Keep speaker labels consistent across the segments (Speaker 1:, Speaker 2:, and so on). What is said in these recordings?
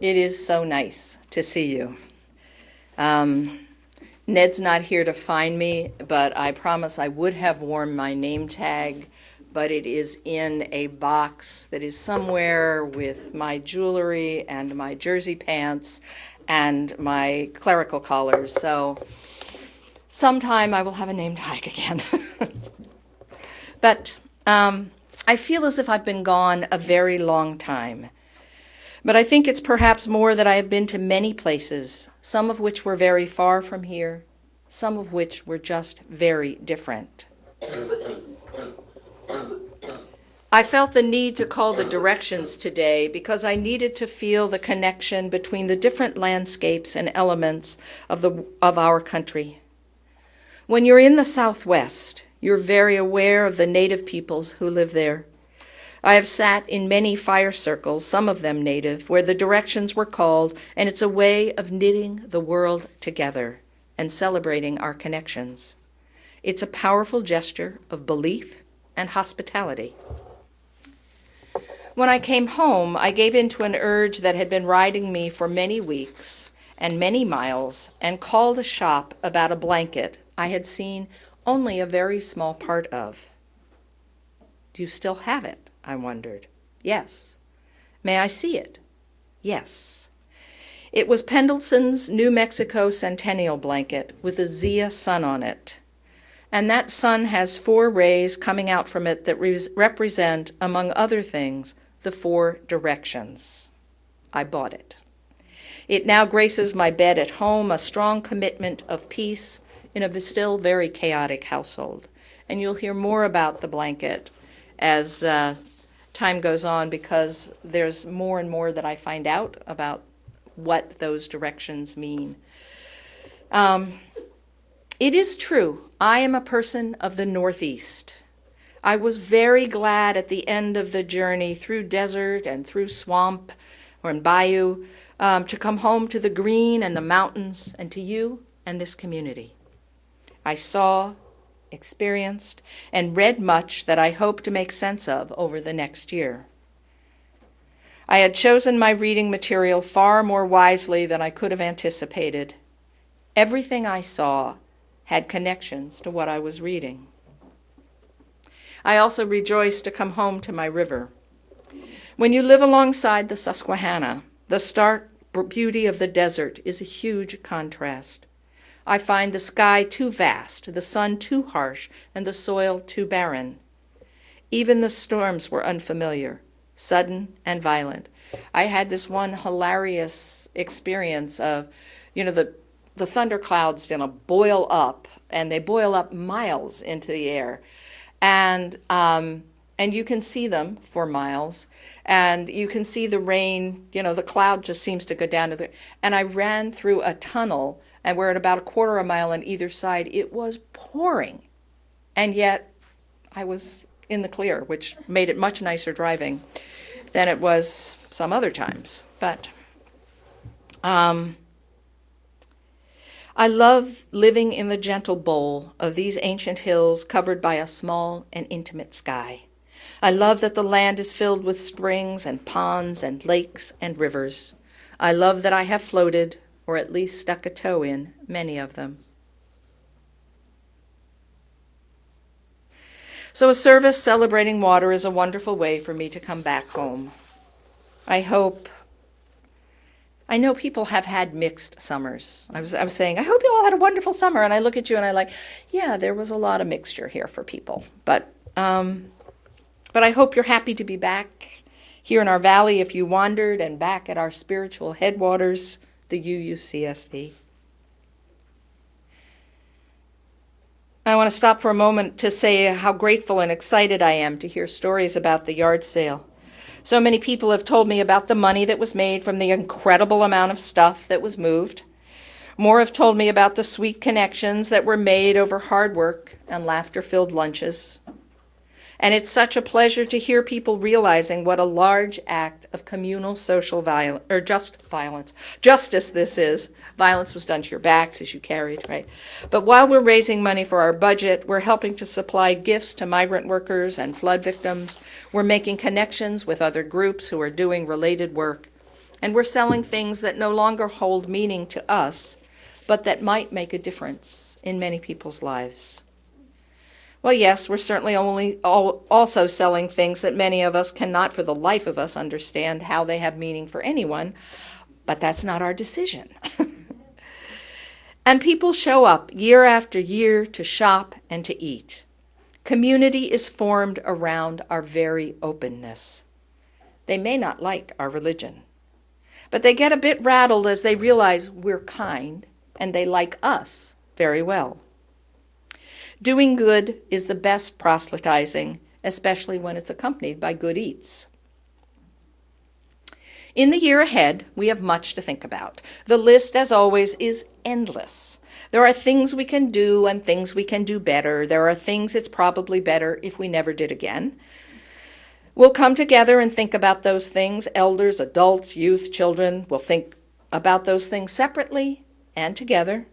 Speaker 1: It is so nice to see you. Ned's not here to find me, but I promise I would have worn my name tag, but it is in a box that is somewhere with my jewelry and my jersey pants and my clerical collars. So sometime I will have a name tag again. But I feel as if I've been gone a very long time. But I think it's perhaps more that I have been to many places, some of which were very far from here, some of which were just very different. I felt the need to call the directions today because I needed to feel the connection between the different landscapes and elements of our country. When you're in the Southwest, you're very aware of the native peoples who live there. I have sat in many fire circles, some of them native, where the directions were called, and it's a way of knitting the world together and celebrating our connections. It's a powerful gesture of belief and hospitality. When I came home, I gave in to an urge that had been riding me for many weeks and many miles, and called a shop about a blanket I had seen only a very small part of. Do you still have it? I wondered. Yes. May I see it? Yes. It was Pendleton's New Mexico Centennial blanket with a Zia sun on it. And that sun has 4 rays coming out from it that represent, among other things, the 4 directions. I bought it. It now graces my bed at home, a strong commitment of peace in a still very chaotic household. And you'll hear more about the blanket as time goes on, because there's more and more that I find out about what those directions mean. It is true, I am a person of the Northeast. I was very glad at the end of the journey through desert and through swamp or in bayou to come home to the green and the mountains and to you and this community. I saw, experienced, and read much that I hope to make sense of over the next year. I had chosen my reading material far more wisely than I could have anticipated. Everything I saw had connections to what I was reading. I also rejoiced to come home to my river. When you live alongside the Susquehanna, the stark beauty of the desert is a huge contrast. I find the sky too vast, the sun too harsh, and the soil too barren. Even the storms were unfamiliar, sudden and violent. I had this one hilarious experience of, the thunderclouds boil up, and they boil up miles into the air. And you can see them for miles, and you can see the rain, the cloud just seems to go down to and I ran through a tunnel, and we're at about 1/4 mile on either side. It was pouring, and yet I was in the clear, which made it much nicer driving than it was some other times. But I love living in the gentle bowl of these ancient hills covered by a small and intimate sky. I love that the land is filled with springs and ponds and lakes and rivers. I love that I have floated, or at least stuck a toe in, many of them. So a service celebrating water is a wonderful way for me to come back home. I know people have had mixed summers. I was saying, I hope you all had a wonderful summer, and I look at you and I like, yeah, there was a lot of mixture here for people. But I hope you're happy to be back here in our valley if you wandered, and back at our spiritual headwaters, the UUCSV. I want to stop for a moment to say how grateful and excited I am to hear stories about the yard sale. So many people have told me about the money that was made from the incredible amount of stuff that was moved. More have told me about the sweet connections that were made over hard work and laughter-filled lunches. And it's such a pleasure to hear people realizing what a large act of communal social violence, or justice this is. Violence was done to your backs as you carried, right? But while we're raising money for our budget, we're helping to supply gifts to migrant workers and flood victims. We're making connections with other groups who are doing related work. And we're selling things that no longer hold meaning to us, but that might make a difference in many people's lives. Well, yes, we're certainly also selling things that many of us cannot for the life of us understand how they have meaning for anyone, but that's not our decision. And people show up year after year to shop and to eat. Community is formed around our very openness. They may not like our religion, but they get a bit rattled as they realize we're kind and they like us very well. Doing good is the best proselytizing, especially when it's accompanied by good eats. In the year ahead, we have much to think about. The list, as always, is endless. There are things we can do and things we can do better. There are things it's probably better if we never did again. We'll come together and think about those things. Elders, adults, youth, children will think about those things separately and together.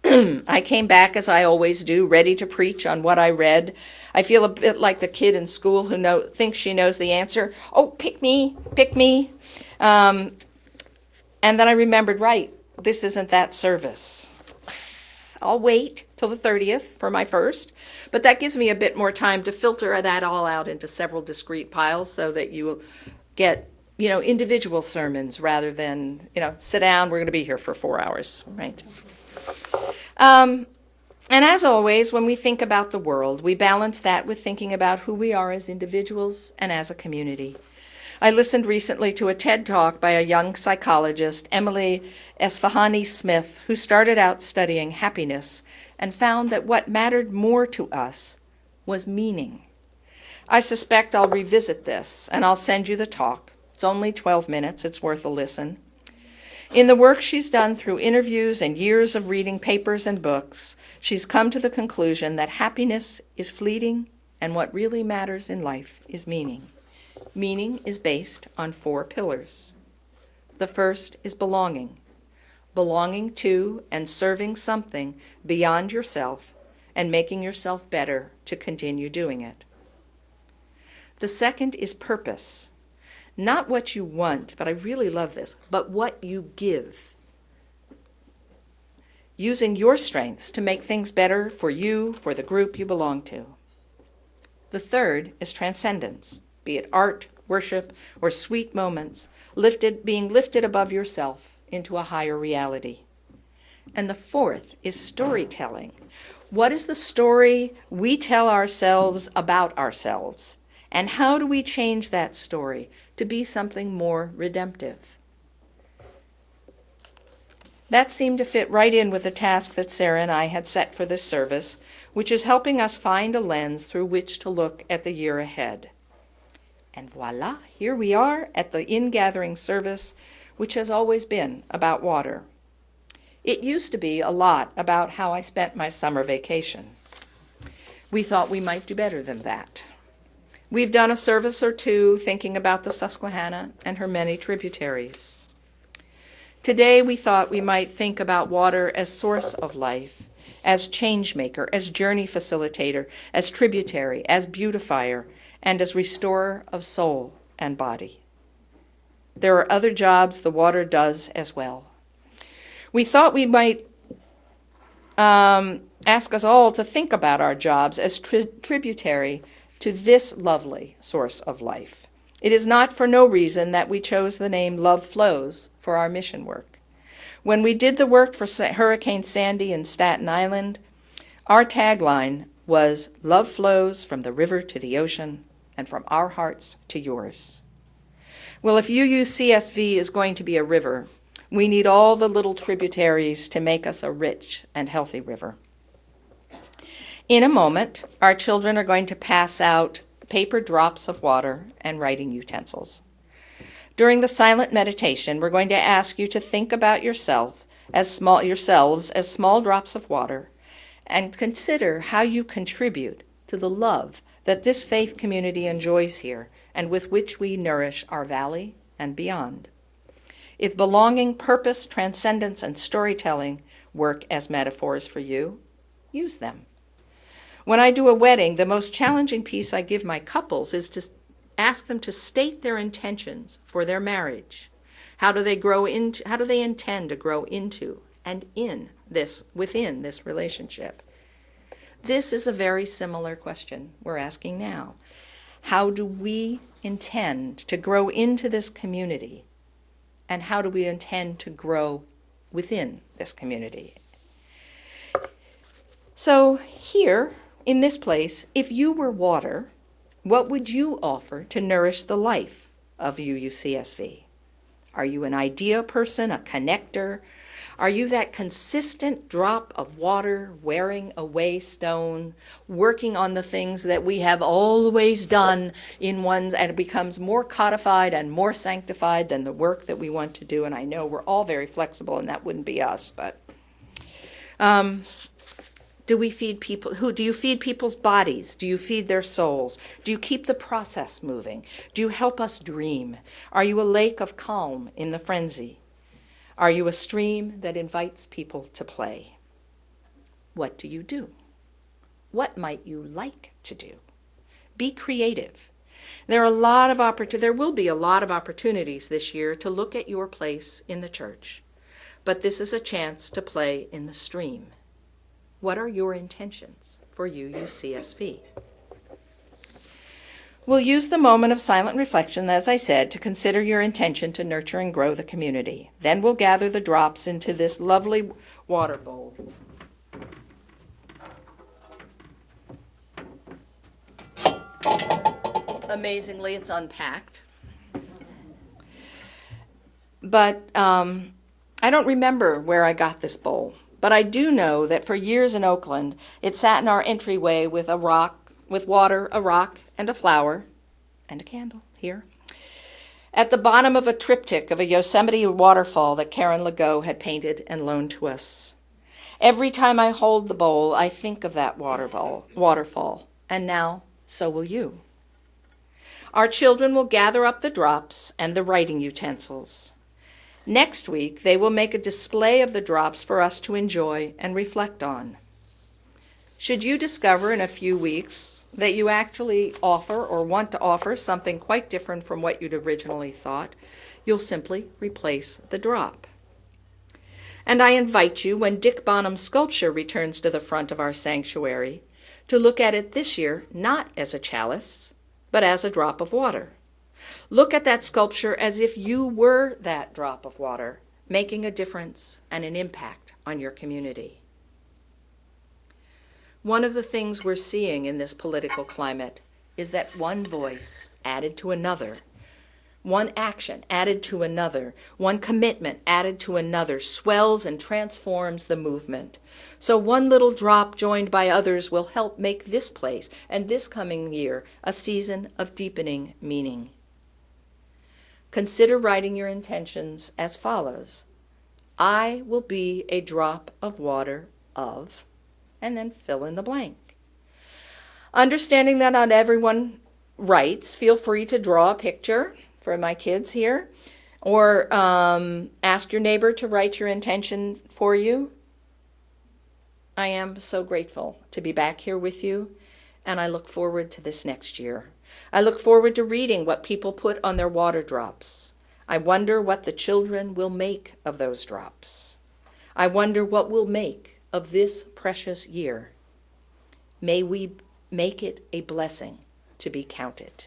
Speaker 1: I came back, as I always do, ready to preach on what I read. I feel a bit like the kid in school who thinks she knows the answer. Oh, pick me, pick me. And then I remembered, right, this isn't that service. I'll wait till the 30th for my first, but that gives me a bit more time to filter that all out into several discrete piles so that you get, individual sermons rather than, sit down, we're going to be here for 4 hours, right? And as always, when we think about the world, we balance that with thinking about who we are as individuals and as a community. I listened recently to a TED Talk by a young psychologist, Emily Esfahani Smith, who started out studying happiness and found that what mattered more to us was meaning. I suspect I'll revisit this, and I'll send you the talk. It's only 12 minutes. It's worth a listen. In the work she's done through interviews and years of reading papers and books, she's come to the conclusion that happiness is fleeting and what really matters in life is meaning. Meaning is based on 4 pillars. The first is belonging. Belonging to and serving something beyond yourself and making yourself better to continue doing it. The second is purpose. Not what you want, but I really love this, but what you give. Using your strengths to make things better for you, for the group you belong to. The third is transcendence, be it art, worship, or sweet moments, being lifted above yourself into a higher reality. And the fourth is storytelling. What is the story we tell ourselves about ourselves? And how do we change that story to be something more redemptive? That seemed to fit right in with the task that Sarah and I had set for this service, which is helping us find a lens through which to look at the year ahead. And voila, here we are at the in-gathering service, which has always been about water. It used to be a lot about how I spent my summer vacation. We thought we might do better than that. We've done a service or two thinking about the Susquehanna and her many tributaries. Today we thought we might think about water as source of life, as change maker, as journey facilitator, as tributary, as beautifier, and as restorer of soul and body. There are other jobs the water does as well. We thought we might ask us all to think about our jobs as tributary to this lovely source of life. It is not for no reason that we chose the name Love Flows for our mission work. When we did the work for Hurricane Sandy in Staten Island, our tagline was Love flows from the river to the ocean and from our hearts to yours. Well, if UUCSV is going to be a river, we need all the little tributaries to make us a rich and healthy river. In a moment, our children are going to pass out paper drops of water and writing utensils. During the silent meditation, we're going to ask you to think about yourselves as small drops of water and consider how you contribute to the love that this faith community enjoys here and with which we nourish our valley and beyond. If belonging, purpose, transcendence, and storytelling work as metaphors for you, use them. When I do a wedding, the most challenging piece I give my couples is to ask them to state their intentions for their marriage. How do they intend to grow into and within this relationship? This is a very similar question we're asking now. How do we intend to grow into this community? And how do we intend to grow within this community? So here, in this place, if you were water, what would you offer to nourish the life of UUCSV? Are you an idea person, a connector? Are you that consistent drop of water wearing away stone, working on the things that we have always done in ones, and it becomes more codified and more sanctified than the work that we want to do? And I know we're all very flexible, and that wouldn't be us, but do you feed people's bodies? Do you feed their souls? Do you keep the process moving? Do you help us dream? Are you a lake of calm in the frenzy? Are you a stream that invites people to play? What do you do? What might you like to do? Be creative. There will be a lot of opportunities this year to look at your place in the church, but this is a chance to play in the stream. What are your intentions for UUCSV? We'll use the moment of silent reflection, as I said, to consider your intention to nurture and grow the community. Then we'll gather the drops into this lovely water bowl. Amazingly, it's unpacked. But I don't remember where I got this bowl. But I do know that for years in Oakland, it sat in our entryway with water, a rock, and a flower, and a candle here, at the bottom of a triptych of a Yosemite waterfall that Karen Legault had painted and loaned to us. Every time I hold the bowl, I think of that waterfall, and now so will you. Our children will gather up the drops and the writing utensils. Next week, they will make a display of the drops for us to enjoy and reflect on. Should you discover in a few weeks that you actually offer or want to offer something quite different from what you'd originally thought, you'll simply replace the drop. And I invite you, when Dick Bonham's sculpture returns to the front of our sanctuary, to look at it this year not as a chalice, but as a drop of water. Look at that sculpture as if you were that drop of water, making a difference and an impact on your community. One of the things we're seeing in this political climate is that one voice added to another, one action added to another, one commitment added to another swells and transforms the movement. So one little drop joined by others will help make this place and this coming year a season of deepening meaning. Consider writing your intentions as follows. I will be a drop of water of, and then fill in the blank. Understanding that not everyone writes, feel free to draw a picture for my kids here, or ask your neighbor to write your intention for you. I am so grateful to be back here with you, and I look forward to this next year. I look forward to reading what people put on their water drops. I wonder what the children will make of those drops. I wonder what we'll make of this precious year. May we make it a blessing to be counted.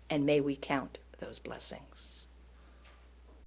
Speaker 1: And may we count those blessings.